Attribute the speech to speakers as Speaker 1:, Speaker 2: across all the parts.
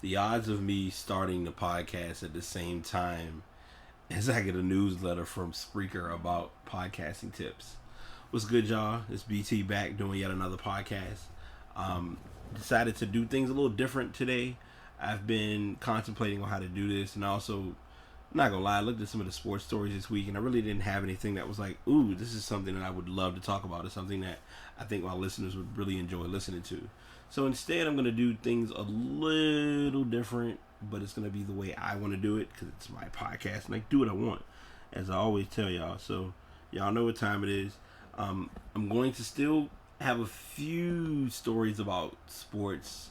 Speaker 1: The odds of me starting the podcast at the same time as I get a newsletter from Spreaker about podcasting tips. What's good, y'all? It's BT back doing yet another podcast. Decided to do things a little different today. I've been contemplating on how to do this, and also, I'm not gonna lie, I looked at some of the sports stories this week, and I really didn't have anything that was like, ooh, this is something that I would love to talk about. It's something that I think my listeners would really enjoy listening to. So instead, I'm gonna do things a little different, but it's gonna be the way I want to do it because it's my podcast, and I do what I want, as I always tell y'all. So y'all know what time it is. I'm going to still have a few stories about sports.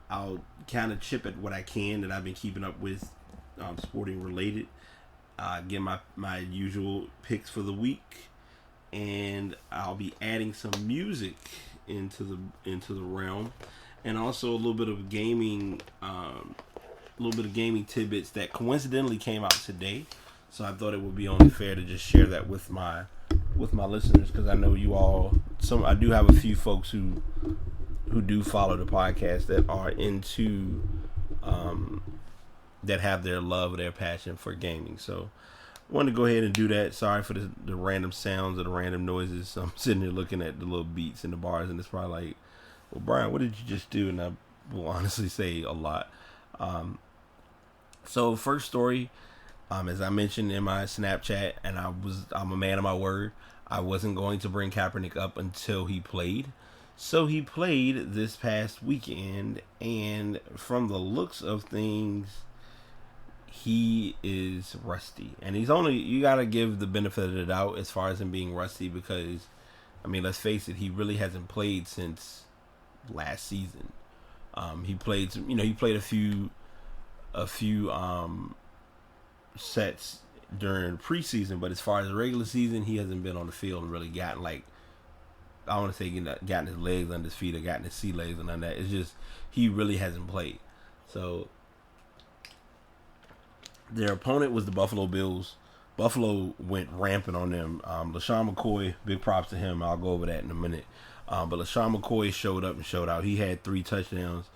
Speaker 1: I'll kind of chip at what I can that I've been keeping up with, sporting related. Get my usual picks for the week, and I'll be adding some music into the realm, and also a little bit of gaming, tidbits that coincidentally came out today. So I thought it would be only fair to just share that with my listeners, because I know you all. I do have a few folks who do follow the podcast that are into, that have their love, their passion for gaming. So I wanted to go ahead and do that. Sorry for the random sounds or the random noises. I'm sitting here looking at the little beats in the bars, and it's probably like, well, Brian, what did you just do? And I will honestly say a lot. So first story, as I mentioned in my Snapchat, and I'm a man of my word. I wasn't going to bring Kaepernick up until he played. So he played this past weekend, and from the looks of things, he is rusty. And you gotta give the benefit of the doubt as far as him being rusty, because, I mean, let's face it, he really hasn't played since last season. He played a few sets during preseason, but as far as the regular season, he hasn't been on the field and really gotten, like, I want to say, gotten his legs under his feet or gotten his sea legs and all that. It's just, he really hasn't played. So their opponent was the Buffalo Bills. Buffalo went rampant on them. LaShawn McCoy, big props to him. I'll go over that in a minute. But LaShawn McCoy showed up and showed out. He had 3 touchdowns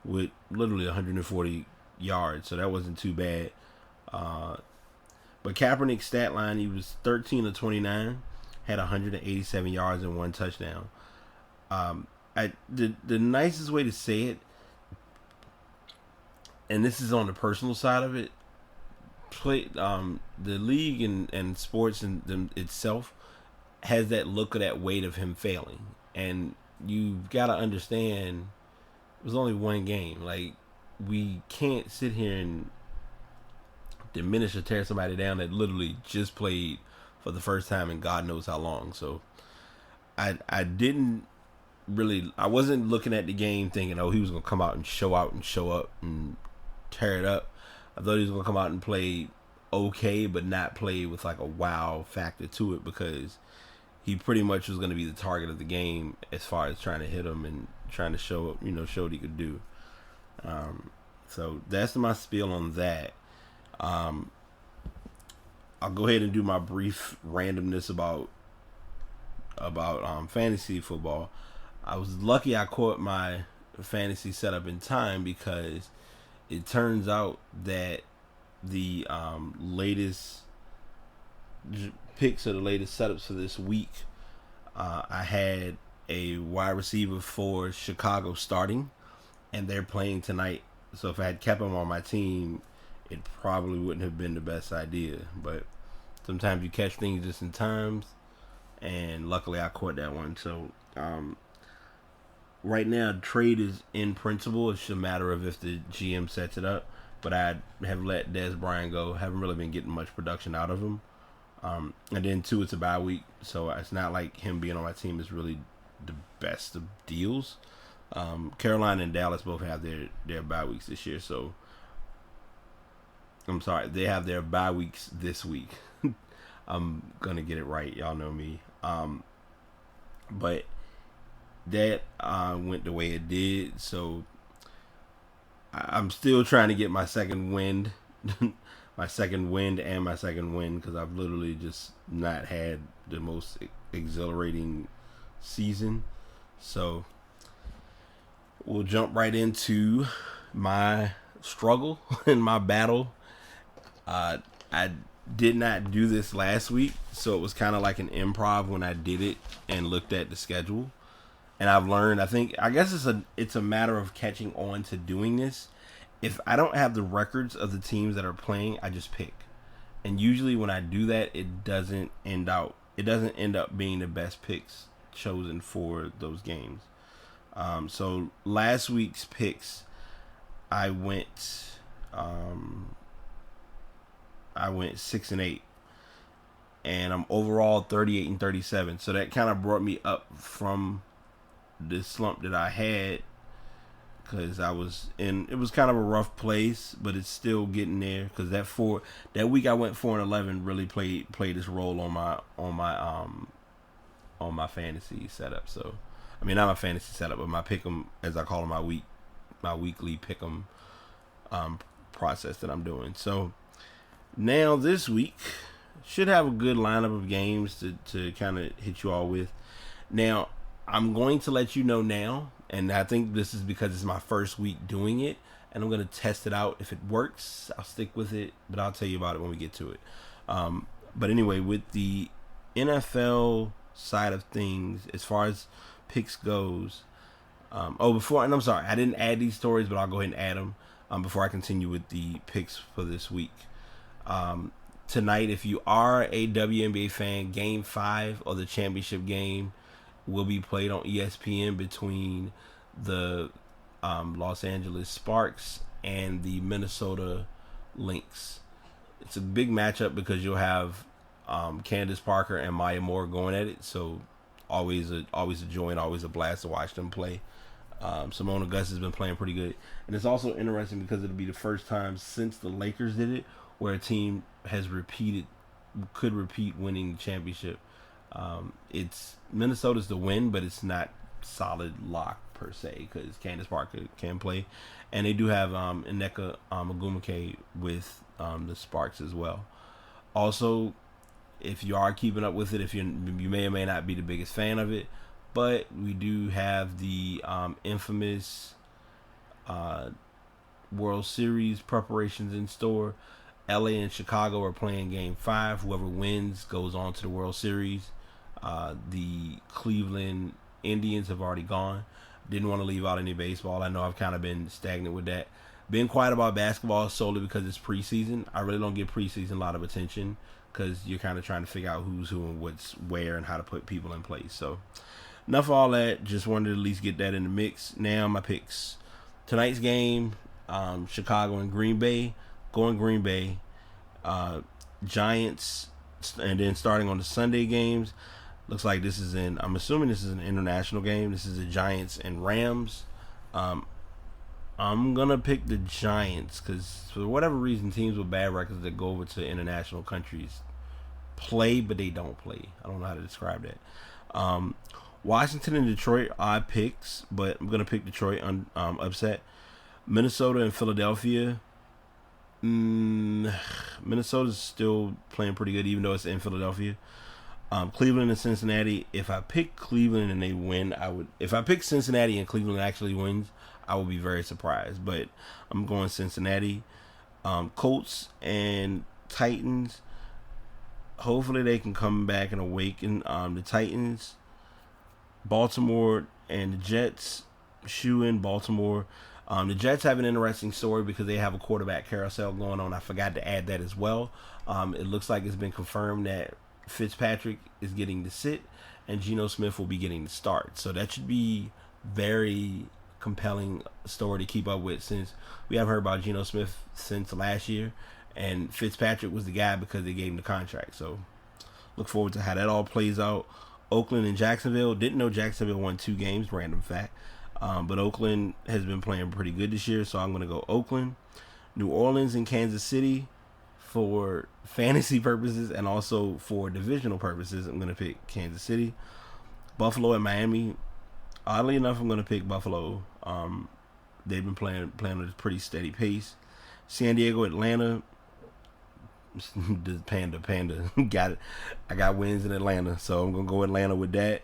Speaker 1: with literally 140 yards, so that wasn't too bad. But Kaepernick's stat line, he was 13 of 29, had 187 yards and 1 touchdown. The nicest way to say it, and this is on the personal side of it, the league and sports and itself has that look of that weight of him failing, and you've got to understand it was only one game. Like, we can't sit here and diminish or tear somebody down that literally just played for the first time in God knows how long. So I wasn't looking at the game thinking, oh, he was gonna come out and show up and tear it up. I thought he was gonna come out and play okay, but not play with like a wow factor to it, because he pretty much was gonna be the target of the game as far as trying to hit him and trying to show what he could do. So that's my spiel on that. I'll go ahead and do my brief randomness about fantasy football. I was lucky I caught my fantasy setup in time, because it turns out that the latest picks or the latest setups for this week, I had a wide receiver for Chicago starting, and they're playing tonight. So if I had kept him on my team, it probably wouldn't have been the best idea. But sometimes you catch things just in times, and luckily I caught that one. So right now, trade is in principle. It's just a matter of if the GM sets it up. But I have let Dez Bryant go. Haven't really been getting much production out of him. And then, too, it's a bye week, so it's not like him being on my team is really the best of deals. Carolina and Dallas both have their bye weeks this year, so I'm sorry, they have their bye weeks this week. I'm gonna get it right, y'all know me. But that went the way it did, so I'm still trying to get my second wind, and my second win, because I've literally just not had the most exhilarating season. So we'll jump right into my struggle and my battle. I did not do this last week, so it was kind of like an improv when I did it and looked at the schedule. And I've learned. I guess it's a matter of catching on to doing this. If I don't have the records of the teams that are playing, I just pick. And usually when I do that, it doesn't end up being the best picks chosen for those games. So last week's picks, I went 6-8, and I'm overall 38-37. So that kind of brought me up from the slump that I had, because it was kind of a rough place, but it's still getting there. Because that week I went 4-11 really played its role on my fantasy setup. So, I mean, not my fantasy setup, but my pick'em, as I call them, my weekly pick'em process that I'm doing. So now this week should have a good lineup of games to kind of hit you all with. Now I'm going to let you know now, and I think this is because it's my first week doing it, and I'm going to test it out. If it works, I'll stick with it, but I'll tell you about it when we get to it. But anyway, with the NFL side of things, as far as picks goes, and I'm sorry, I didn't add these stories, but I'll go ahead and add them before I continue with the picks for this week. Tonight, if you are a WNBA fan, Game 5 of the championship game will be played on ESPN between the Los Angeles Sparks and the Minnesota Lynx. It's a big matchup because you'll have Candace Parker and Maya Moore going at it. So always a joy and always a blast to watch them play. Simone Gus has been playing pretty good, and it's also interesting because it'll be the first time since the Lakers did it where a team could repeat winning the championship. It's Minnesota's the win, but it's not solid lock per se because Candace Parker can play, and they do have Nneka Ogwumike with the Sparks as well. Also, if you are keeping up with it, if you may or may not be the biggest fan of it, but we do have the infamous World Series preparations in store. LA and Chicago are playing Game 5. Whoever wins goes on to the World Series. The Cleveland Indians have already gone. Didn't want to leave out any baseball. I know I've kind of been stagnant with that. Been quiet about basketball solely because it's preseason. I really don't give preseason a lot of attention because you're kind of trying to figure out who's who and what's where and how to put people in place. So enough of all that. Just wanted to at least get that in the mix. Now my picks. Tonight's game, Chicago and Green Bay. Going Green Bay. Giants, and then starting on the Sunday games, looks like I'm assuming this is an international game. This is the Giants and Rams. I'm going to pick the Giants because for whatever reason, teams with bad records that go over to international countries play, but they don't play. I don't know how to describe that. Washington and Detroit, odd picks, but I'm going to pick Detroit upset. Minnesota and Philadelphia. Minnesota's still playing pretty good, even though it's in Philadelphia. Cleveland and Cincinnati. If I pick Cleveland and they win, if I pick Cincinnati and Cleveland actually wins, I would be very surprised. But I'm going Cincinnati. Colts and Titans. Hopefully they can come back and awaken. The Titans. Baltimore and the Jets. Shoe in Baltimore. The Jets have an interesting story because they have a quarterback carousel going on. I forgot to add that as well. It looks like it's been confirmed that Fitzpatrick is getting to sit and Geno Smith will be getting to start. So that should be very compelling story to keep up with since we haven't heard about Geno Smith since last year. And Fitzpatrick was the guy because they gave him the contract. So look forward to how that all plays out. Oakland and Jacksonville. Didn't know Jacksonville won 2 games. Random fact. But Oakland has been playing pretty good this year, so I'm going to go Oakland. New Orleans and Kansas City for fantasy purposes and also for divisional purposes. I'm going to pick Kansas City. Buffalo and Miami. Oddly enough, I'm going to pick Buffalo. They've been playing at a pretty steady pace. San Diego, Atlanta. The Panda got it. I got wins in Atlanta, so I'm going to go Atlanta with that.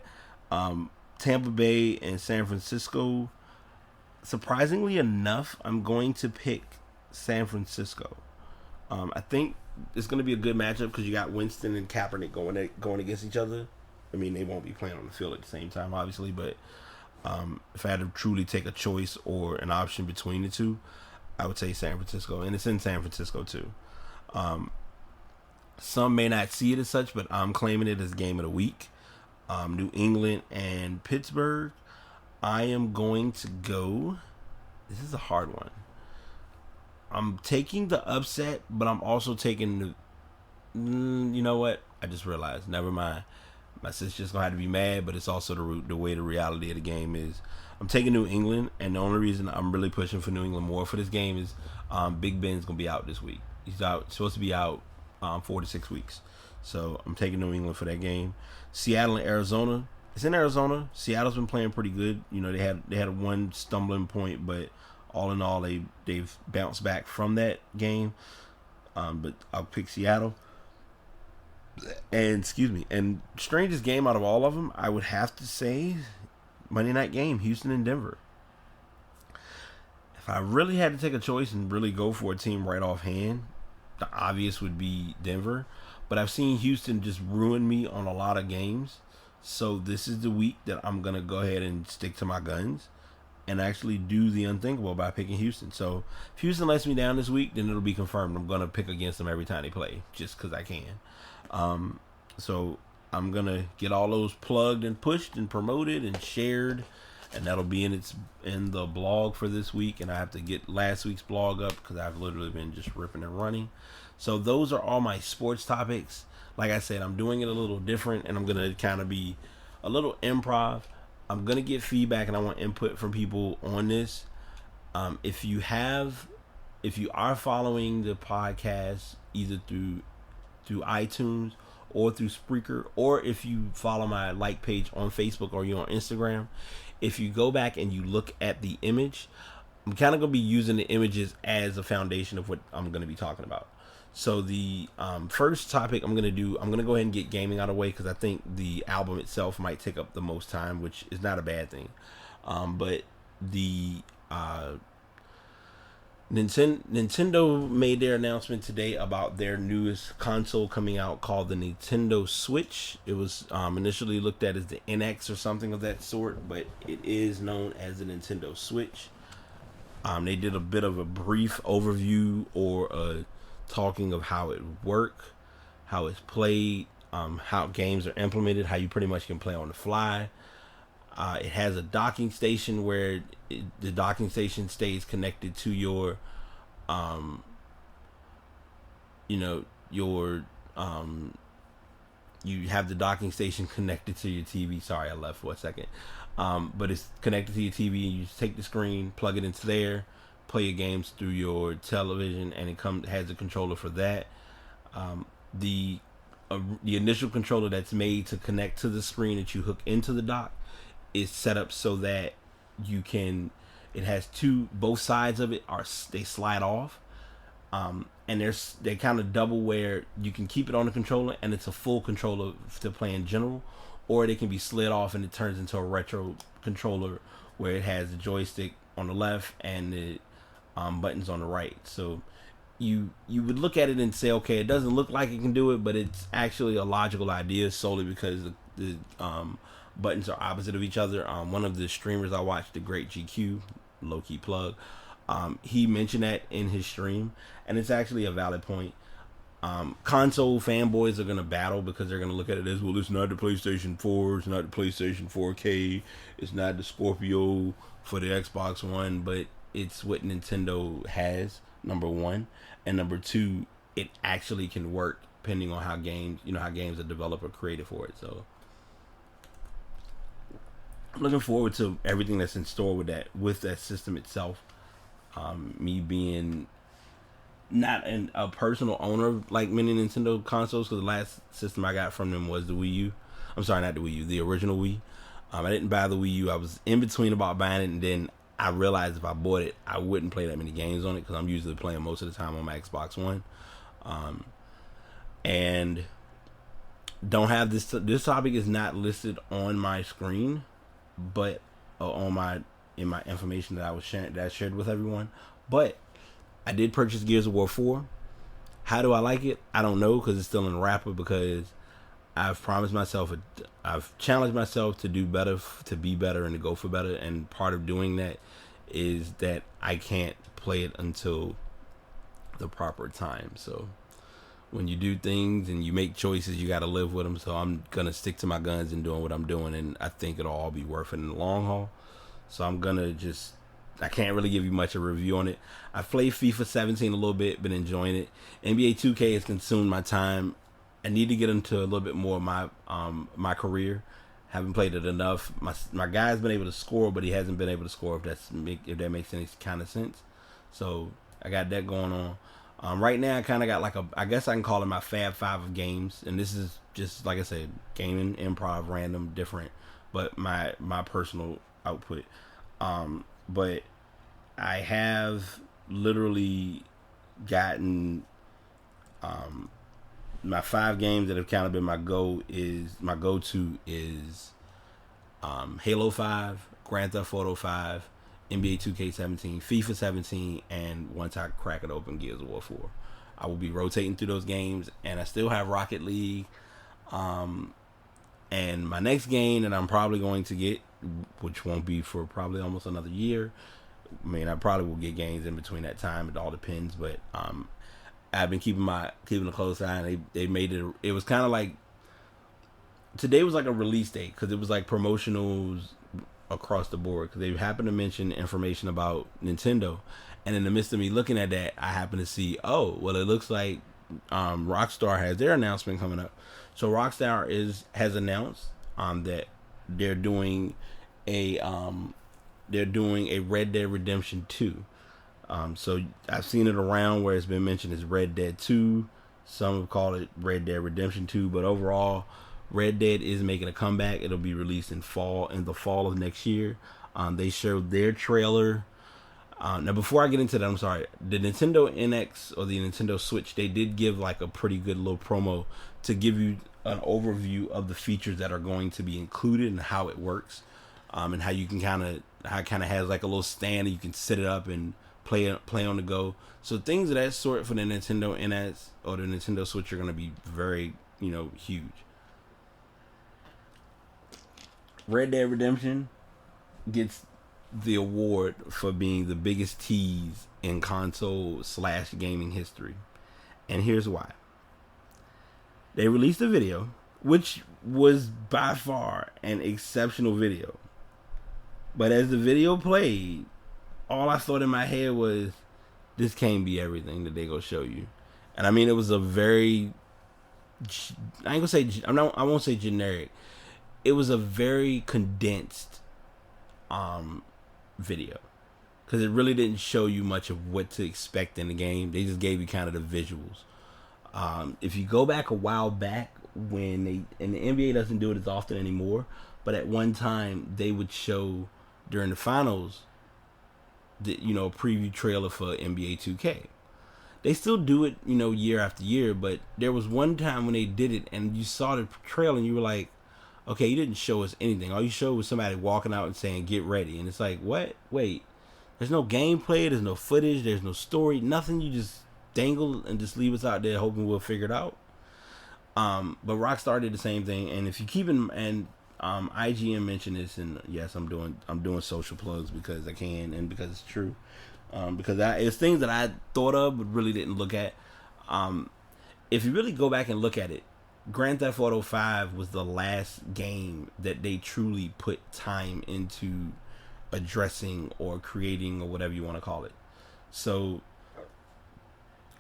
Speaker 1: Tampa Bay and San Francisco. surprisingly enough, I'm going to pick San Francisco. I think it's going to be a good matchup because you got Winston and Kaepernick going against each other. I mean, they won't be playing on the field at the same time, obviously, but if I had to truly take a choice or an option between the two, I would say San Francisco, and it's in San Francisco too. Some may not see it as such, but I'm claiming it as game of the week. New England and Pittsburgh. I am going to go. This is a hard one. I'm taking the upset, but I'm also taking the. You know what? I just realized. Never mind. My sister's gonna have to be mad, but it's also the way the reality of the game is. I'm taking New England, and the only reason I'm really pushing for New England more for this game is Big Ben's gonna be out this week. He's supposed to be out 4 to 6 weeks, so I'm taking New England for that game. Seattle and Arizona. It's in Arizona. Seattle's been playing pretty good. You know, they had one stumbling point, but all in all, they've bounced back from that game. But I'll pick Seattle. And strangest game out of all of them, I would have to say Monday night game, Houston and Denver. If I really had to take a choice and really go for a team right offhand, the obvious would be Denver. But I've seen Houston just ruin me on a lot of games. So this is the week that I'm going to go ahead and stick to my guns and actually do the unthinkable by picking Houston. So if Houston lets me down this week, then it'll be confirmed. I'm going to pick against them every time they play, just because I can. So I'm going to get all those plugged and pushed and promoted and shared, and that'll be in the blog for this week. And I have to get last week's blog up because I've literally been just ripping and running. So those are all my sports topics. Like I said, I'm doing it a little different, and I'm going to kind of be a little improv. I'm going to get feedback, and I want input from people on this. If you are following the podcast either through iTunes or through Spreaker, or if you follow my like page on Facebook or you're on Instagram, if you go back and you look at the image, I'm kind of going to be using the images as a foundation of what I'm going to be talking about. So the first topic I'm going to go ahead and get gaming out of the way because I think the album itself might take up the most time, which is not a bad thing. But the Nintendo made their announcement today about their newest console coming out called the Nintendo Switch. It was initially looked at as the NX or something of that sort, but it is known as the Nintendo Switch. They did a bit of a brief overview or a talking of how it works, how it's played, how games are implemented, how you pretty much can play on the fly. It has a docking station where the docking station stays connected to your, you have the docking station connected to your TV. Sorry, I left for a second. But it's connected to your TV, and you just take the screen, plug it into there, play your games through your television, and it has a controller for that. The initial controller that's made to connect to the screen that you hook into the dock is set up so that it has both sides of it they slide off, and they kind of double where you can keep it on the controller and it's a full controller to play in general, or they can be slid off and it turns into a retro controller where it has the joystick on the left and the buttons on the right. So you would look at it and say, okay, it doesn't look like it can do it, but it's actually a logical idea solely because the buttons are opposite of each other. One of the streamers I watched, the Great GQ, low-key plug, he mentioned that in his stream, and it's actually a valid point. Console fanboys are going to battle because they're going to look at it as, well, it's not the PlayStation 4, it's not the PlayStation 4K, it's not the Scorpio for the Xbox One, but it's what Nintendo has, number one, and number two, it actually can work depending on how games are developed or created for it. So I'm looking forward to everything that's in store with that system itself. Me being not a personal owner of like many Nintendo consoles, because the last system I got from them was the Wii U. I'm sorry, not the Wii U, the original Wii. I didn't buy the Wii U. I was in between about buying it, and then I realized if I bought it, I wouldn't play that many games on it because I'm usually playing most of the time on my Xbox One. And don't have this topic is not listed on my screen, but on my in my information that I shared with everyone. But I did purchase Gears of War 4. How do I like it? I don't know, because it's still in wrapper, because I've challenged myself to do better, to be better, and to go for better. And part of doing that is that I can't play it until the proper time. So when you do things and you make choices, you got to live with them. So I'm going to stick to my guns and doing what I'm doing. And I think it'll all be worth it in the long haul. So I'm going to I can't really give you much of a review on it. I've played FIFA 17 a little bit, been enjoying it. NBA 2K has consumed my time. I need to get into a little bit more of my career. Haven't played it enough. My guy's been able to score, but he hasn't been able to score, if that makes any kind of sense. So I got that going on. Right now, I kind of got I guess I can call it my Fab 5 of games. And this is just, like I said, gaming, improv, random, different, but my personal output. But I have literally gotten my 5 games that have kind of been my go-to is Halo 5, Grand Theft Auto 5, NBA 2K17, FIFA 17, and once I crack it open, Gears of War 4. I will be rotating through those games, and I still have Rocket League. And my next game that I'm probably going to get, which won't be for probably almost another year. I mean, I probably will get games in between that time. It all depends, but I've been keeping a close eye, and they made it. It was kind of like today was like a release date, because it was like promotionals across the board, because they happened to mention information about Nintendo, and in the midst of me looking at that, I happened to see, oh, well, it looks like Rockstar has their announcement coming up. So Rockstar has announced that they're doing a Red Dead Redemption 2. So I've seen it around where it's been mentioned as Red Dead 2. Some have called it Red Dead Redemption 2, but overall, Red Dead is making a comeback. It'll be released in the fall of next year. They showed their trailer. Now, before I get into that, I'm sorry. The Nintendo NX or the Nintendo Switch, they did give like a pretty good little promo to give you an overview of the features that are going to be included and how it works, and how you can how it kind of has like a little stand and you can set it up and play on the go. So things of that sort for the Nintendo NX or the Nintendo Switch are going to be very, huge. Red Dead Redemption gets the award for being the biggest tease in console/gaming history. And here's why. They released a video, which was by far an exceptional video. But as the video played, all I thought in my head was, this can't be everything that they go show you. And I mean, it was a very, I won't say generic. It was a very condensed video, because it really didn't show you much of what to expect in the game. They just gave you kind of the visuals. If you go back a while back, and the NBA doesn't do it as often anymore, but at one time they would show during the finals the preview trailer for NBA 2K. They still do it year after year, but there was one time when they did it and you saw the trailer and you were like, okay, you didn't show us anything. All you showed was somebody walking out and saying, get ready. And it's like, what? Wait, there's no gameplay, there's no footage, there's no story, nothing. You just dangle and just leave us out there hoping we'll figure it out. But Rockstar did the same thing. And if you keep IGN mentioned this, and yes, I'm doing social plugs because I can and because it's true. Because it's things that I thought of but really didn't look at. If you really go back and look at it, Grand Theft Auto 5 was the last game that they truly put time into addressing or creating or whatever you want to call it. So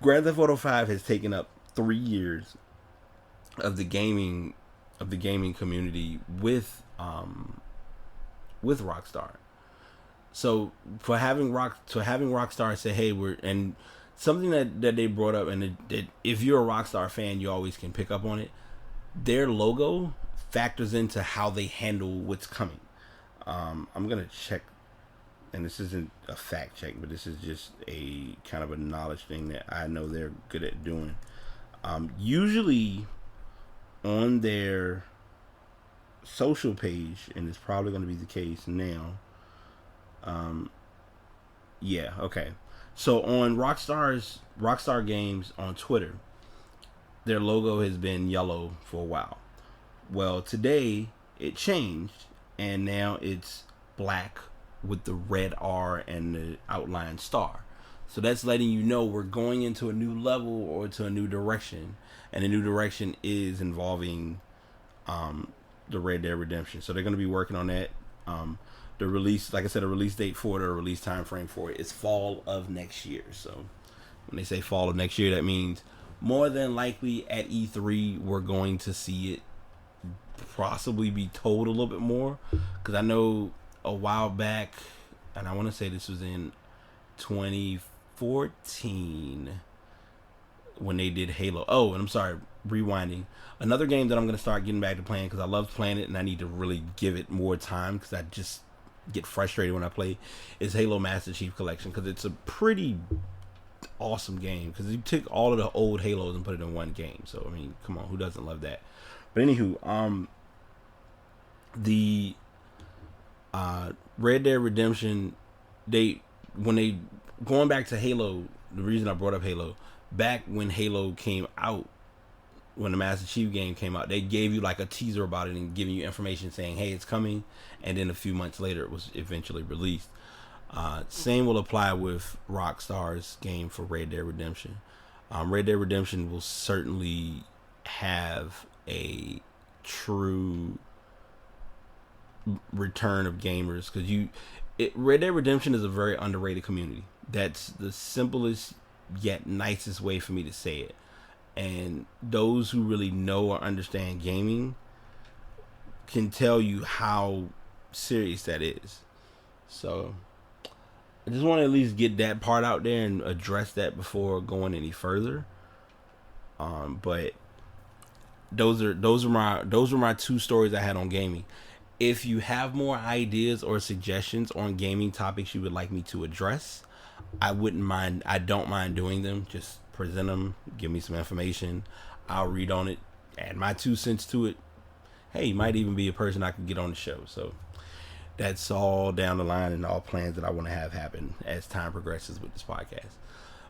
Speaker 1: Grand Theft Auto 5 has taken up 3 years of the gaming community with Rockstar. So for having Rockstar say, hey, and something that they brought up, and that if you're a Rockstar fan, you always can pick up on it. Their logo factors into how they handle what's coming. I'm gonna check, and this isn't a fact check, but this is just a kind of a knowledge thing that I know they're good at doing. Usually on their social page, and it's probably going to be the case now, Yeah, okay. So on Rockstar Games on Twitter, their logo has been yellow for a while. Well, today it changed, and now it's black with the red R and the outline star. So that's letting you know we're going into a new level or to a new direction, and the new direction is involving the Red Dead Redemption. So they're going to be working on that. The release, like I said, a release date for it or a release time frame for it is fall of next year. So when they say fall of next year, that means more than likely at E3 we're going to see it possibly be told a little bit more, because I know a while back, and I want to say this was in 2014 when they did Halo. Oh, and I'm sorry, rewinding. Another game that I'm going to start getting back to playing because I love playing it and I need to really give it more time because I just get frustrated when I play is Halo Master Chief Collection, because it's a pretty awesome game because you took all of the old Halos and put it in one game. So I mean, come on, who doesn't love that? But anywho, the Red Dead Redemption, when they going back to Halo, the reason I brought up Halo, back when Halo came out, when the Master Chief game came out, they gave you like a teaser about it and giving you information saying, hey, it's coming, and then a few months later it was eventually released. Same will apply with Rockstar's game for Red Dead Redemption. Red Dead Redemption will certainly have a true return of gamers, because Red Dead Redemption is a very underrated community. That's the simplest yet nicest way for me to say it. And those who really know or understand gaming can tell you how serious that is. So I just want to at least get that part out there and address that before going any further. But those are my two stories I had on gaming. If you have more ideas or suggestions on gaming topics you would like me to address, I wouldn't mind. I don't mind doing them. Just present them, give me some information. I'll read on it, add my 2 cents to it. Hey, you might even be a person I could get on the show. So that's all down the line and all plans that I want to have happen as time progresses with this podcast.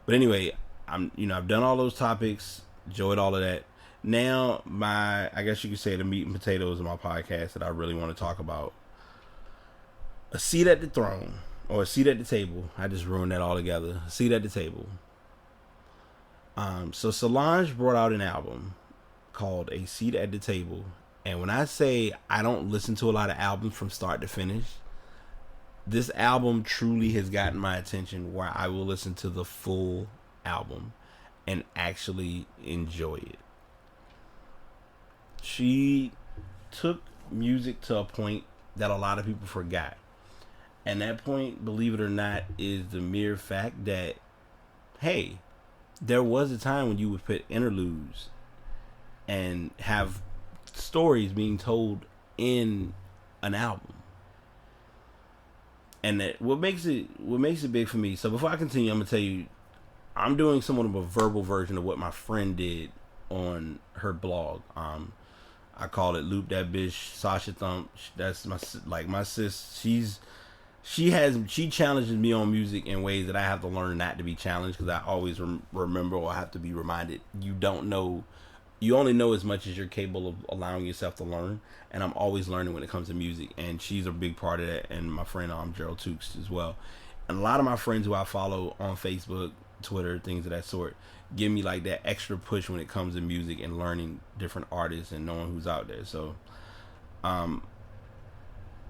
Speaker 1: But anyway, I've done all those topics, enjoyed all of that. Now, I guess you could say the meat and potatoes of my podcast that I really want to talk about. A seat at the throne, or a seat at the table. I just ruined that all together. A seat at the table. So Solange brought out an album called A Seat at the Table. And when I say I don't listen to a lot of albums from start to finish, this album truly has gotten my attention where I will listen to the full album and actually enjoy it. She took music to a point that a lot of people forgot. And that point, believe it or not, is the mere fact that, hey, there was a time when you would put interludes and have stories being told in an album. And that what makes it big for me. So before I continue, I'm gonna tell you, I'm doing somewhat of a verbal version of what my friend did on her blog. I call it Loop That Bitch Sasha Thump. That's my sis. She challenges me on music in ways that I have to learn not to be challenged, because I always remember, or I have to be reminded, you only know as much as you're capable of allowing yourself to learn. And I'm always learning when it comes to music, and she's a big part of that. And my friend Gerald Tukes as well. And a lot of my friends who I follow on Facebook, Twitter, things of that sort, give me like that extra push when it comes to music and learning different artists and knowing who's out there. So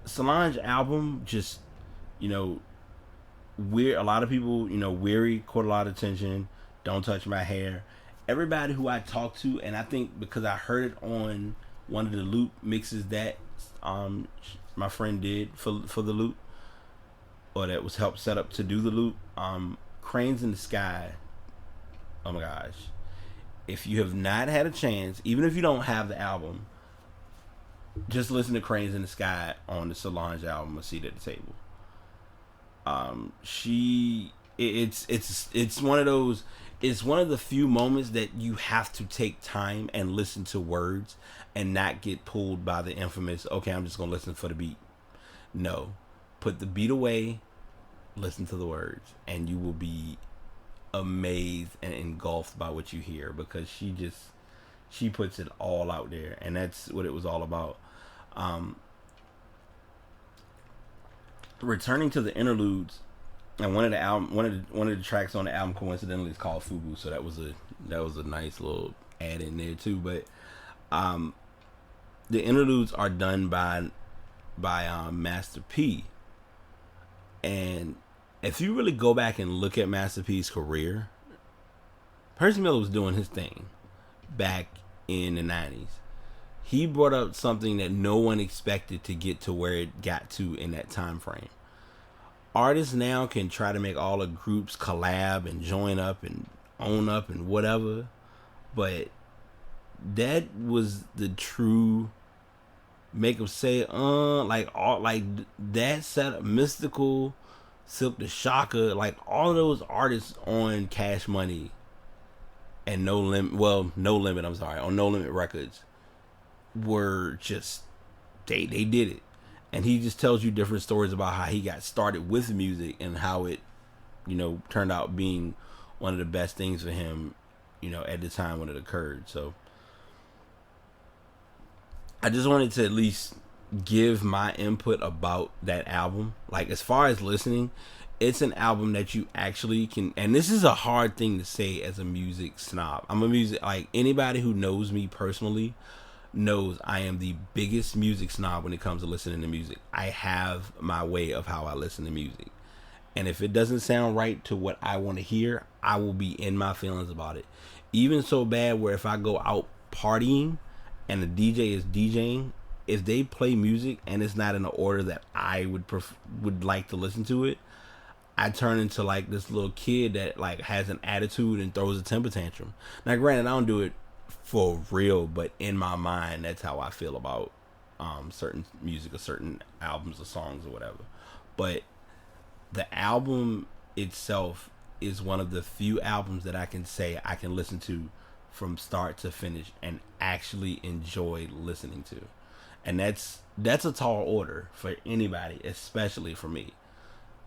Speaker 1: Solange album, just, a lot of people, Weary caught a lot of attention. Don't Touch My Hair. Everybody who I talked to, and I think because I heard it on one of the Loop mixes that my friend did for the Loop, or that was helped set up to do the Loop, Cranes in the Sky. Oh my gosh. If you have not had a chance, even if you don't have the album, just listen to Cranes in the Sky on the Solange album, A Seat at the Table. It's one of those, it's one of the few moments that you have to take time and listen to words and not get pulled by the infamous, okay, I'm just going to listen for the beat. No. Put the beat away listen to the words, and you will be amazed and engulfed by what you hear, because she puts it all out there, and that's what it was all about. Um, Returning to the interludes, and one of the tracks on the album coincidentally is called Fubu, so that was a nice little add in there too. But the interludes are done by Master P, and if you really go back and look at Master P's career, Percy Miller was doing his thing back in the 90s. He brought up something that no one expected to get to where it got to in that time frame. Artists now can try to make all the groups collab and join up and own up and whatever, but that was the true make them say like all like that set of Mystical, Silk the Shocker, like all of those artists on Cash Money and No Limit, I'm sorry, on No Limit Records were just they did it. And he just tells you different stories about how he got started with music and how it, turned out being one of the best things for him, at the time when it occurred. So I just wanted to at least give my input about that album. Like, as far as listening, it's an album that you actually can, and this is a hard thing to say as a music snob. Like, anybody who knows me personally knows I am the biggest music snob when it comes to listening to music. I have my way of how I listen to music. And if it doesn't sound right to what I want to hear, I will be in my feelings about it. Even so bad where if I go out partying and the DJ is DJing, if they play music and it's not in the order that I would like to listen to it, I turn into like this little kid that like has an attitude and throws a temper tantrum. Now, granted, I don't do it for real, but in my mind, that's how I feel about certain music or certain albums or songs or whatever. But the album itself is one of the few albums that I can say I can listen to from start to finish and actually enjoy listening to. And that's a tall order for anybody, especially for me.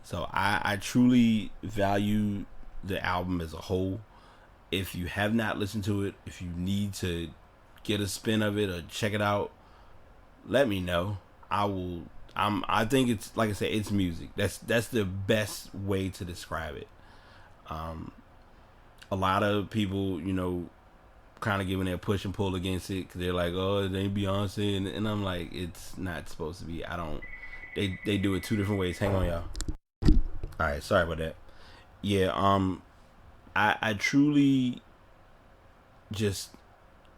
Speaker 1: So I truly value the album as a whole. If you have not listened to it, if you need to get a spin of it or check it out, let me know. I think it's, like I said, it's music. That's the best way to describe it. A lot of people, kind of giving their push and pull against it because they're like, oh, it ain't Beyonce, and I'm like, it's not supposed to be. They do it two different ways. Hang on, y'all. All right, sorry about that. Yeah, I truly just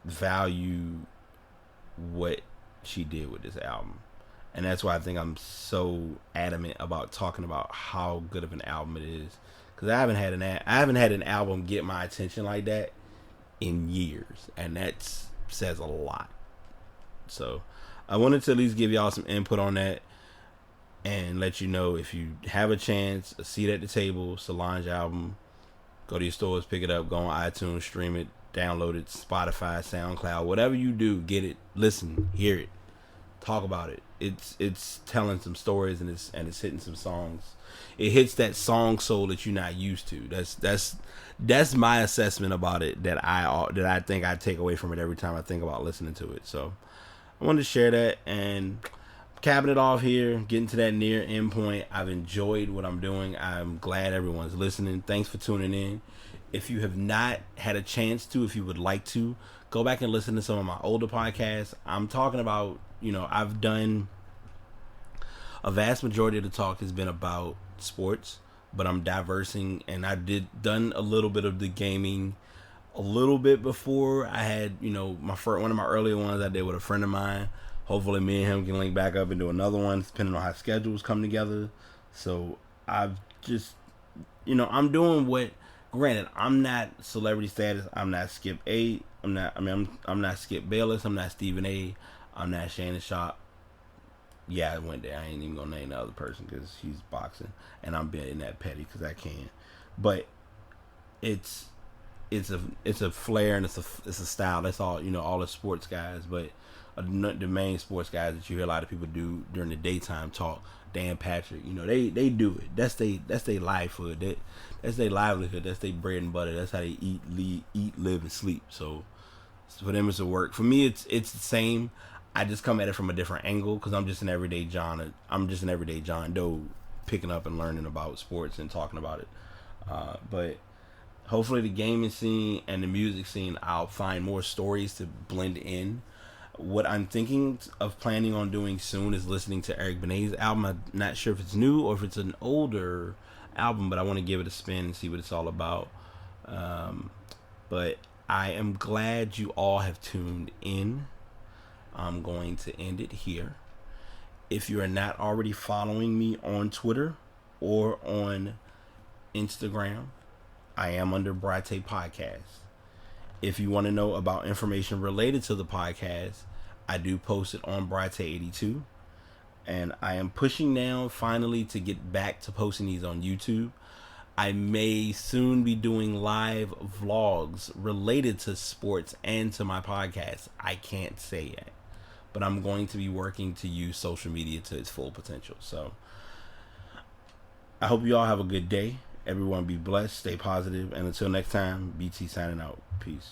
Speaker 1: value what she did with this album, and that's why I think I'm so adamant about talking about how good of an album it is, because I haven't had an album get my attention like that in years, and that says a lot. So I wanted to at least give y'all some input on that and let you know, if you have a chance, a seat at the table, Solange album, go to your stores, pick it up, go on iTunes, stream it, download it, Spotify, SoundCloud, whatever you do, get it, listen, hear it, talk about it. It's telling some stories, and it's hitting some songs. It hits that song soul that you're not used to. That's my assessment about it, that I think I take away from it every time I think about listening to it. So I wanted to share that, and capping it off here, getting to that near end point. I've enjoyed what I'm doing. I'm glad everyone's listening. Thanks for tuning in. If you have not had a chance to, if you would like to, go back and listen to some of my older podcasts. I'm talking about, I've done a vast majority of the talk has been about sports, but I'm diversing, and I done a little bit of the gaming a little bit before. I had, one of my earlier ones I did with a friend of mine. Hopefully me and him can link back up and do another one, depending on how schedules come together. So I've just, I'm doing what, granted, I'm not celebrity status. I'm not Skip A. I'm not Skip Bayless. I'm not Stephen A. I'm not Shannon Sharp. Yeah, I went there. I ain't even gonna name the other person because he's boxing, and I'm being that petty because I can. But it's a flair, and it's a style. That's all, all the sports guys, but the main sports guys that you hear a lot of people do during the daytime talk Dan Patrick. You know, they do it. That's they livelihood. That's their livelihood. That's their bread and butter. That's how they eat, live, and sleep. So for them, it's a work. For me, it's the same. I just come at it from a different angle because I'm just an everyday John. I'm just an everyday John Doe, picking up and learning about sports and talking about it. But hopefully, the gaming scene and the music scene, I'll find more stories to blend in. What I'm thinking of planning on doing soon is listening to Eric Benet's album. I'm not sure if it's new or if it's an older album, but I want to give it a spin and see what it's all about. But I am glad you all have tuned in. I'm going to end it here. If you are not already following me on Twitter or on Instagram, I am under Brate Podcast. If you want to know about information related to the podcast, I do post it on Brate82. And I am pushing now finally to get back to posting these on YouTube. I may soon be doing live vlogs related to sports and to my podcast. I can't say yet. But I'm going to be working to use social media to its full potential. So I hope you all have a good day. Everyone be blessed, stay positive, and until next time, BT signing out. Peace.